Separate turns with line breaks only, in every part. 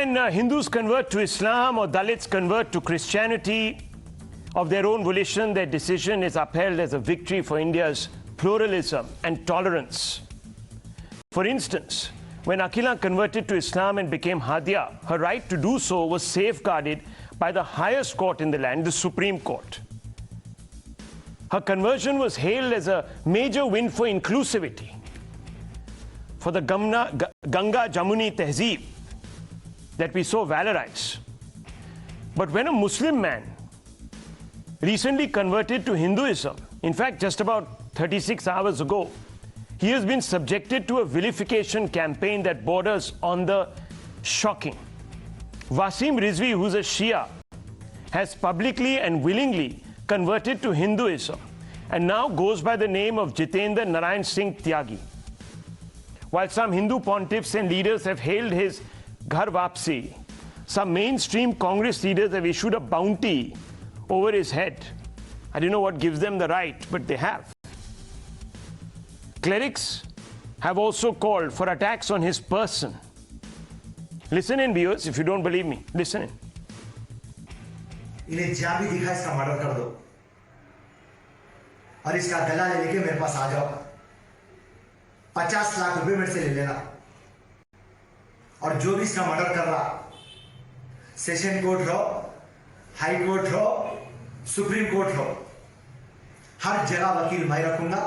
When Hindus convert to Islam or Dalits convert to Christianity of their own volition, their decision is upheld as a victory for India's pluralism and tolerance. For instance, when Akhila converted to Islam and became Hadia, her right to do so was safeguarded by the highest court in the land, the Supreme Court. Her conversion was hailed as a major win for inclusivity, for the Ganga Jamuni Tehzeeb that we so valorize. But when a Muslim man recently converted to Hinduism, in fact just about 36 hours ago, he has been subjected to a vilification campaign that borders on the shocking. Wasim Rizvi, who's a Shia, has publicly and willingly converted to Hinduism and now goes by the name of Jitendra Narayan Singh Tyagi. While some Hindu pontiffs and leaders have hailed his Ghar Vapsi, some mainstream Congress leaders have issued a bounty over his head. I don't know what gives them the right, but they have. Clerics have also called for attacks on his person. Listen in, viewers, if you don't believe me. Listen in.
इन्हें जहाँ भी दिखा इसका murder कर दो और इसका गला लेके मेरे पास आ जाओ। 50 लाख रुपए मेरे से ले लेना और जो भी इसका मर्डर कर रहा, सेशन कोर्ट हो, हाई कोर्ट हो, सुप्रीम कोर्ट हो, हर जगह वकील मैं रखूंगा,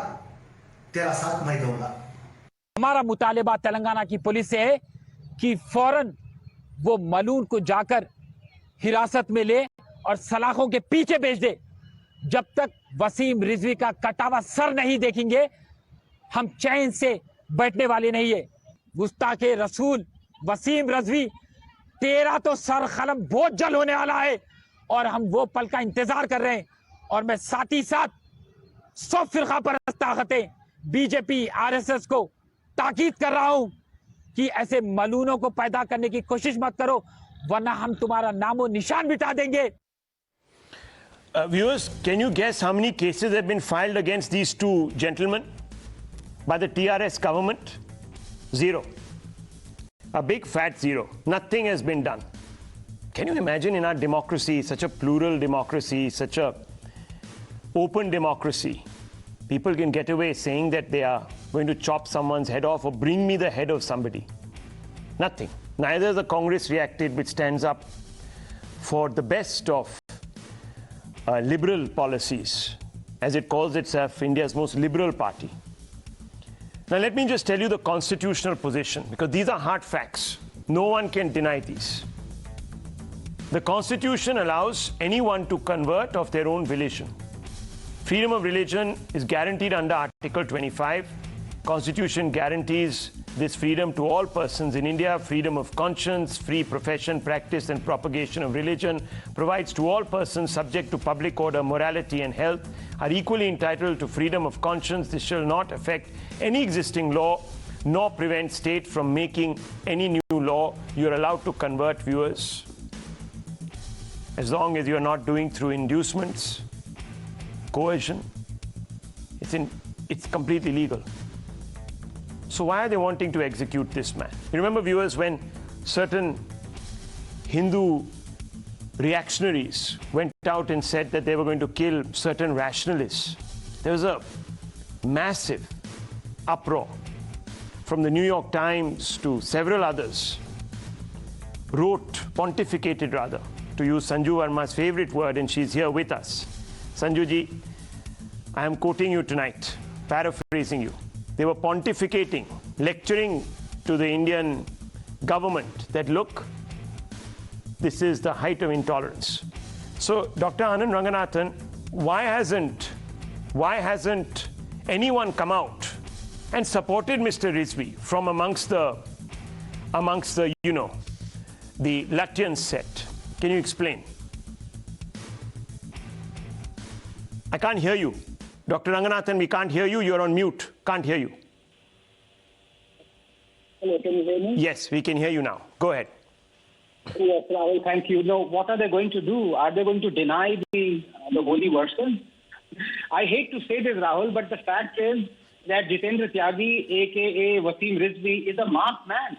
तेरा साथ मैं दूंगा।
हमारा मुतालिबा तेलंगाना की पुलिस से है कि फौरन वो मलून को जाकर हिरासत में ले और सलाखों के पीछे भेज दे। जब तक वसीम रिजवी का कटा हुआ सर नहीं देखेंगे, हम चैन से बैठने वाले नहीं है। गुस्ताखे रसूल वसीम रिजवी, तेरा तो सर कलम बहुत जल्द होने वाला है और हम वो पल का इंतजार कर रहे हैं। और मैं साथ ही साथ सब फिरका परस्त ताकतें, बीजेपी, आरएसएस को ताकीद कर रहा हूं कि ऐसे मलूनों को पैदा करने की कोशिश मत करो, वरना हम तुम्हारा नामो निशान मिटा देंगे।
Viewers, can you guess how many cases have been filed against these two gentlemen by the TRS government? Zero. A big fat zero. Nothing has been done. Can you imagine in our democracy, such a plural democracy, such a open democracy, people can get away saying that they are going to chop someone's head off or bring me the head of somebody? Nothing. Neither has the Congress reacted, which stands up for the best of liberal policies, as it calls itself India's most liberal party. Now let me just tell you the constitutional position, because these are hard facts. No one can deny these. The Constitution allows anyone to convert of their own volition. Freedom of religion is guaranteed under Article 25. Constitution guarantees this freedom to all persons in India. Freedom of conscience, free profession, practice and propagation of religion provides to all persons subject to public order, morality and health are equally entitled to freedom of conscience. This shall not affect any existing law nor prevent state from making any new law. You are allowed to convert, viewers, as long as you are not doing through inducements, coercion. It's completely legal. So why are they wanting to execute this man? You remember, viewers, when certain Hindu reactionaries went out and said that they were going to kill certain rationalists. There was a massive uproar from the New York Times to several others pontificated rather, to use Sanju Verma's favorite word, and she's here with us. Sanju ji, I am quoting you tonight, paraphrasing you. They were pontificating, lecturing to the Indian government that, look, this is the height of intolerance. So, Dr. Anand Ranganathan, why hasn't anyone come out and supported Mr. Rizvi from amongst the the Latvian set? Can you explain? I can't hear you. Dr. Ranganathan, we can't hear you. You're on mute. Can't hear you.
Hello, can you hear me?
Yes, we can hear you now. Go ahead.
Yes, Rahul, thank you. No, what are they going to do? Are they going to deny the holy verses? I hate to say this, Rahul, but the fact is that Jitendra Tyagi, a.k.a. Wasim Rizvi, is a masked man.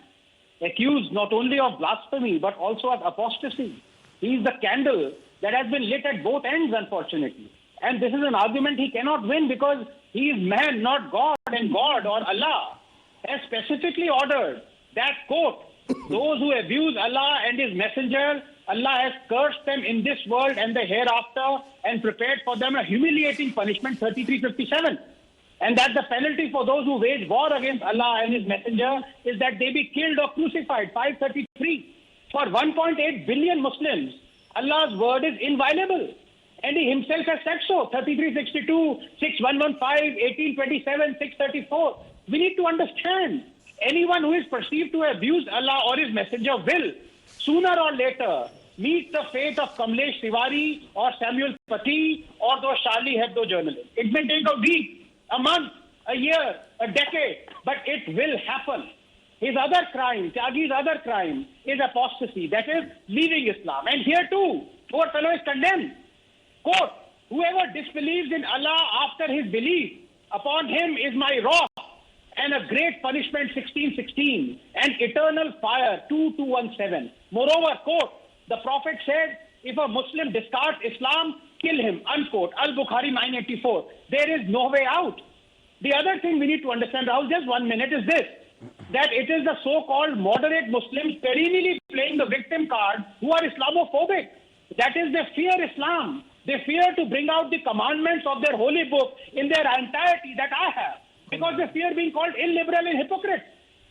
accused not only of blasphemy but also of apostasy. He is the candle that has been lit at both ends, unfortunately. And this is an argument he cannot win because he is man, not God, and God or Allah has specifically ordered that, quote, those who abuse Allah and His Messenger, Allah has cursed them in this world and the hereafter and prepared for them a humiliating punishment, 3357. And that the penalty for those who wage war against Allah and His Messenger is that they be killed or crucified, 533. For 1.8 billion Muslims, Allah's word is inviolable. And He Himself has said so, 3362, 6115, 1827, 634. We need to understand, anyone who is perceived to have abused Allah or His Messenger will, sooner or later, meet the fate of Kamlesh Tiwari or Samuel Paty or those Charlie Hebdo journalists. It may take a week, a month, a year, a decade, but it will happen. His other crime, Tyagi's other crime, is apostasy, that is, leaving Islam. And here too, poor fellow is condemned. Quote, whoever disbelieves in Allah after his belief, upon him is my wrath and a great punishment, 1616, and eternal fire, 2217. Moreover, quote, the Prophet said, if a Muslim discards Islam, kill him, unquote. Al-Bukhari 984. There is no way out. The other thing we need to understand, Rahul, just 1 minute, is this, that it is the so-called moderate Muslims perennially playing the victim card who are Islamophobic. That is, they fear Islam. They fear to bring out the commandments of their holy book in their entirety that I have, because they fear being called illiberal and hypocrite.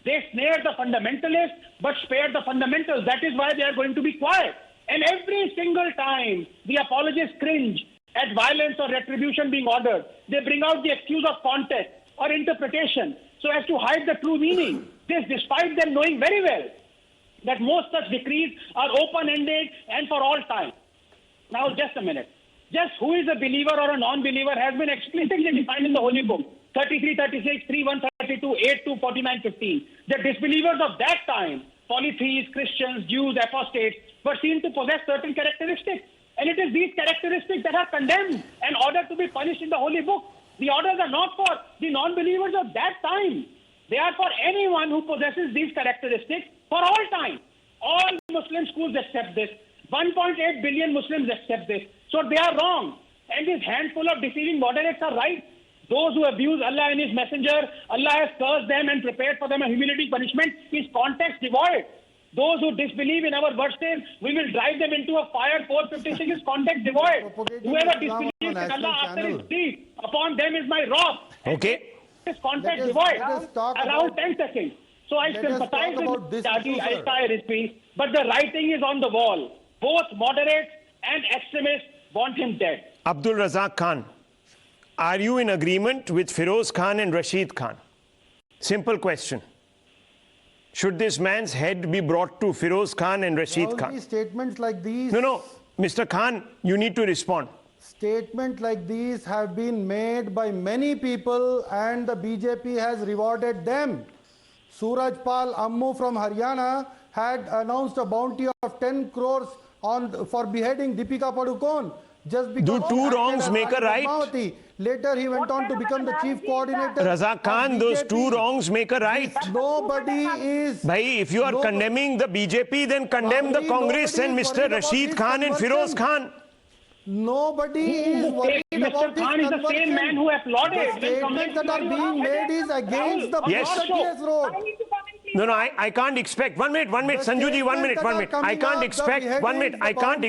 They snare the fundamentalists but spare the fundamentals. That is why they are going to be quiet. And every single time the apologists cringe at violence or retribution being ordered, they bring out the excuse of context or interpretation so as to hide the true meaning. This despite them knowing very well that most such decrees are open-ended and for all time. Now, just a minute. Just who is a believer or a non-believer has been explicitly defined in the Holy Book. 33, 36, 3, 132, 8, 2, 49, 15. The disbelievers of that time, polytheists, Christians, Jews, apostates, were seen to possess certain characteristics. And it is these characteristics that are condemned and ordered to be punished in the Holy Book. The orders are not for the non-believers of that time. They are for anyone who possesses these characteristics for all time. All Muslim schools accept this. 1.8 billion Muslims accept this. So they are wrong. And this handful of deceiving moderates are right. Those who abuse Allah and His Messenger, Allah has cursed them and prepared for them a humiliating punishment, is context devoid. Those who disbelieve in our verses, we will drive them into a fire. 456 is context devoid. Whoever disbelieves in Allah after his belief, upon them is my wrath.
Okay.
Is context devoid. Around 10 seconds. So I sympathize with Tyagi, I admire his peace, but the writing is on the wall. Both moderates and extremists want him dead.
Abdul Razak Khan, are you in agreement with Feroz Khan and Rashid Khan? Simple question. Should this man's head be brought to Feroz Khan and Rashid Khan?
Statements like these...
No. Mr. Khan, you need to respond.
Statements like these have been made by many people and the BJP has rewarded them. Suraj Pal Ammu from Haryana had announced a bounty of 10 crores for beheading Deepika Padukone. Just because
do two wrongs make a right?
Later he went on to become the chief coordinator.
Razak Khan, those two wrongs make a right.
Nobody is...
Bhai, if you are condemning the BJP, then condemn the Congress and Mr. Rashid Khan and Feroz Khan.
Nobody is worried about
Mr. Khan is the same man who applauded.
The statements that are being made is against the
Yes.
road.
No, I can't expect. 1 minute, Sanjuji, 1 minute. I can't expect, 1 minute, I can't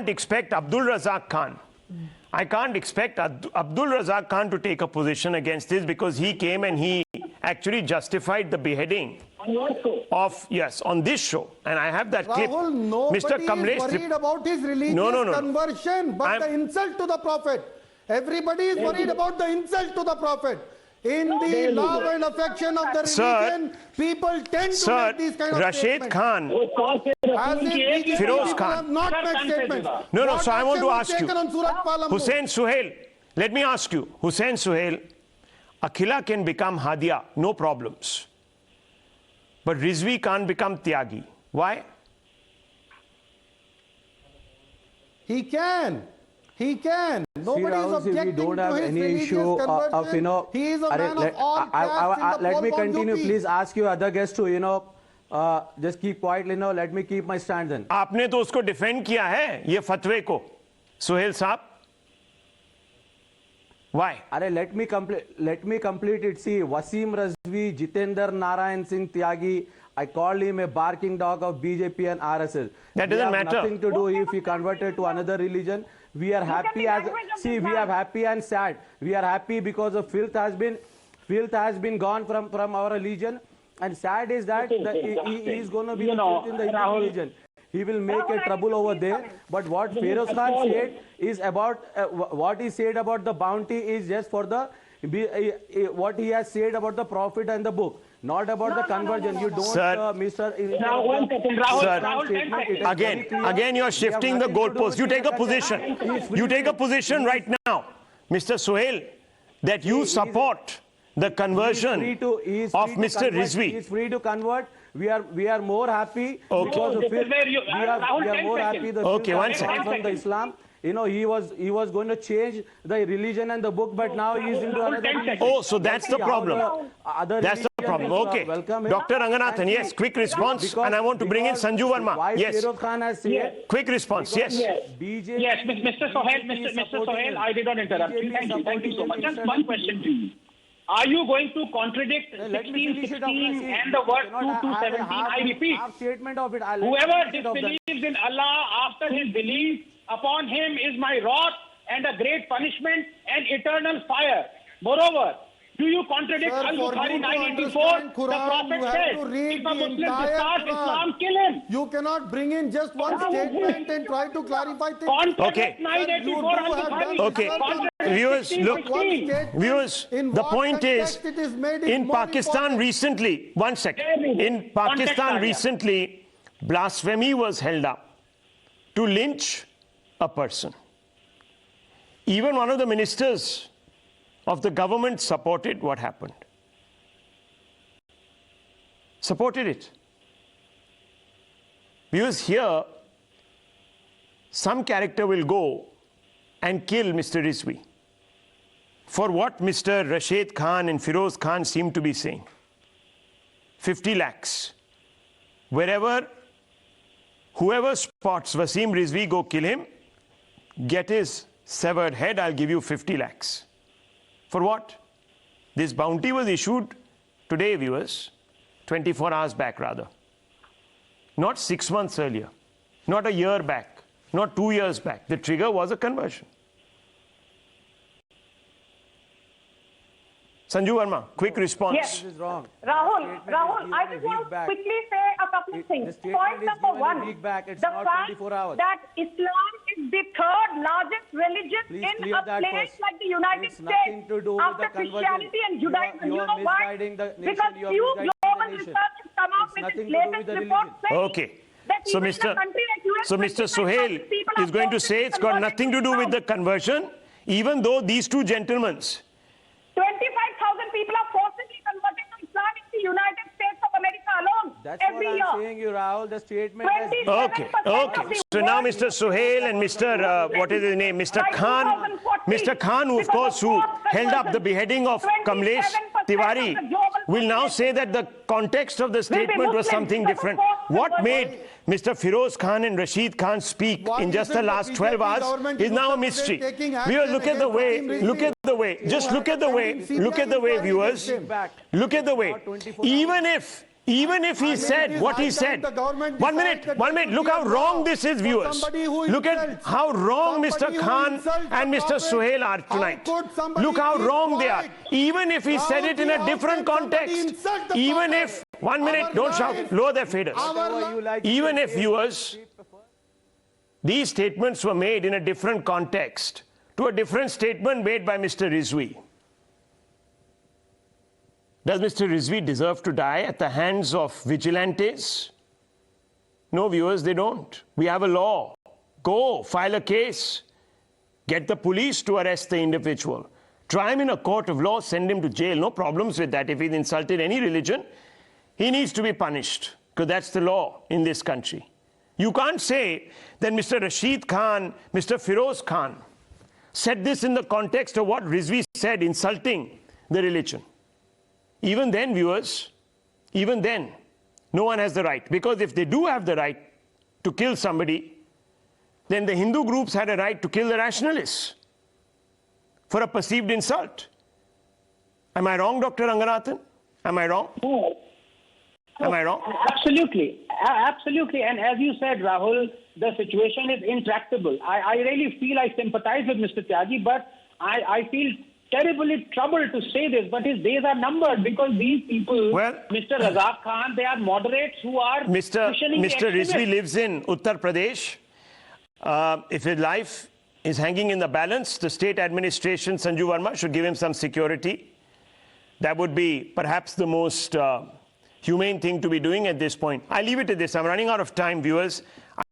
expect Abdul Razak Khan. I can't expect Abdul Razak Khan to take a position against this because he came and he actually justified the beheading of, yes, on this show. And I have that clip.
Rahul, nobody
Mr. Kamlesh,
is worried about his religious conversion, but the insult to the Prophet. Everybody is worried about the insult to the Prophet. In the love and affection of the religion, people tend to make these kind of
Rashid
statements.
Khan, Feroz Khan.
Not make statements.
No, so I want to ask you.
Hussain
Hussain Suhail, let me ask you. Hussain Suhail, Akhila can become Hadia, no problems. But Rizvi can't become Tyagi. Why?
He can. He can. Nobody is
Rahul,
objecting
we don't
to
have
his
any
religious
issue
conversion.
of,
He is a man of all castes in the
let me
poll from
continue.
UP.
Please ask your other guests to, just keep quiet, let me keep my stand then.
आपने तो उसको defend किया है ये फतवे को, सुहेल साहब. Why?
Arey, let me complete it. See, Wasim Razvi, Jitendra Narayan Singh Tyagi, I called him a barking dog of BJP and RSS.
That doesn't
we have
matter.
Nothing to do if he converted to another religion. We are happy as see. We are happy and sad. We are happy because the filth has been gone from our religion, and sad is that he is going to be the filth in the Hindu religion. He will make a trouble over there. But what Feroz Khan said is about what he said about the bounty is just for the what he has said about the prophet and the book, not about the conversion. You don't,
Sir.
Mr.
Now, 1 second, Rahul.
Sir.
Rahul, 10 seconds.
Again, you're shifting the goalpost. You take a position. You take a position right now, Mr. Sohail, that you support the conversion of Mr. Rizvi.
He is free to convert. We are more happy because
This is where you-
we are
Rahul, 10
more
seconds.
happy the
Okay,
filth
one
has
second.
gone from the Islam. He was going to change the religion and the book, but now he is into
Rahul,
another
10
religion.
seconds.
Oh, so that's the problem. That's the problem. Okay. Dr. Ranganathan, yes, quick response. And I want to bring in Sanju Verma. Yes.
Feroz Khan has said,
Quick response. Yes.
BJP
Yes, Mr. Sohail, Mr. Sohail, I did not interrupt you. Thank you so much. Just one question to you. Are you going to contradict
Let me finish it off,
16:16
Naseem.
and the word
You cannot
2:17?
have
I repeat,
half statement of it.
whoever disbelieves in Allah after his belief, upon him is my wrath and a great punishment and eternal fire. Moreover, do you contradict
Sir, for
Al-Bukhari
you to
984?
understand
The
Quran,
Prophet
you have
said,
to read
if a
the
Muslim
entire
discards
Quran.
Islam, kill him.
You cannot bring in just one statement and try to clarify things.
Contradict
Okay.
984
Sir, you do have
Al-Bukhari.
done
Okay.
Contradict
Viewers, look.
16:16.
Viewers,
In
the
what
point is,
context it is made is
in
more
Pakistan
important.
recently, one second, in
Context
Pakistan
area.
recently, blasphemy was held up to lynch a person. Even one of the ministers of the government supported what happened. Supported it. Because here, some character will go and kill Mr. Rizvi for what Mr. Rashid Khan and Feroz Khan seem to be saying. 50 lakhs. Wherever, whoever spots Wasim Rizvi, go kill him, get his severed head, I'll give you 50 lakhs. For what? This bounty was issued today, viewers, 24 hours back rather. Not 6 months earlier, not a year back, not 2 years back. The trigger was a conversion. Sanju Verma, quick response.
Yes.
This is wrong.
Rahul,
Statement is
I
given
just
a
want
week
to
back.
quickly say a couple of things.
The statement
Point
is
number
given a
one,
week back. It's
the
not
fact
24 hours.
that Islam is the third largest religion
Please
in
clear
a
that
place
first.
like the United
It's nothing
States
to do with
after
the conversion.
Christianity and Judaism.
You
You
are
know why?
misguiding the nation.
Because
You are
few
misguiding
global
the nation.
research has come out
It's
with
nothing
its
to do with
latest
the
report
religion.
saying
Okay.
that
So
even in
Mr.
a country like US,
So Mr.
25,000
Sohail
people
is
are
going to
forced
say
be
it's got
converted
nothing to do with
Islam.
the conversion, even though these two gentlemen.
25,000 people are forcibly converted to Islam in the United States of America alone
That's
every
what
year.
I'm saying, you Rahul. The statement has
27%
Okay, okay. So now Mr. Sohail and Mr. What is his name? Mr. Khan, who of course who held up the beheading of Kamlesh Tiwari, will now say that the context of the statement was something different. What made Mr. Feroz Khan and Rashid Khan speak
Why
in just
is
the
it
last
the
12
BJP
hours
government
is
in
now a
Uttar Pradesh
mystery.
taking
Viewers,
action
look at the
against
way,
Wasim Rizvi?
just
You
look at the
have
way,
to
look at the way,
inquiry
viewers,
against him.
look at the way. Even if he
mean,
said
it is
what he
high time
said,
the government
1
decides
minute,
that
1
there
minute,
should
look
be a
how
law
wrong this is,
for
viewers.
somebody who
Look at
insults
how wrong
somebody
Mr.
who
Khan
insults
and
the
Mr.
prophet.
Sohail are
How
tonight.
could somebody
Look how
keep
wrong they are.
quiet?
Even if he said it in a
Rahul,
different
how can somebody
context,
insult the
even
prophet?
if, 1 minute,
Our
don't shout,
life-
lower their faders.
Our li-
Even if, viewers, these statements were made in a different context to a different statement made by Mr. Rizvi. Does Mr. Rizvi deserve to die at the hands of vigilantes? No, viewers, they don't. We have a law. Go, file a case. Get the police to arrest the individual. Try him in a court of law, send him to jail. No problems with that. If he's insulted any religion, he needs to be punished, because that's the law in this country. You can't say that Mr. Rashid Khan, Mr. Feroz Khan, set this in the context of what Rizvi said, insulting the religion. Even then, viewers, even then, no one has the right. Because if they do have the right to kill somebody, then the Hindu groups had a right to kill the rationalists for a perceived insult. Am I wrong, Dr. Ranganathan? Am I wrong?
No.
Am I wrong?
Absolutely. Absolutely. And as you said, Rahul, the situation is intractable. I really feel I sympathize with Mr. Tyagi, but I feel terribly troubled to say this, but his days are numbered because these people,
Well,
Mr. Razak Khan, they are moderates who are cushioning the
Mr. Rizvi
extremists.
lives in Uttar Pradesh. If his life is hanging in the balance, the state administration, Sanju Verma, should give him some security. That would be perhaps the most humane thing to be doing at this point. I leave it at this. I'm running out of time, viewers.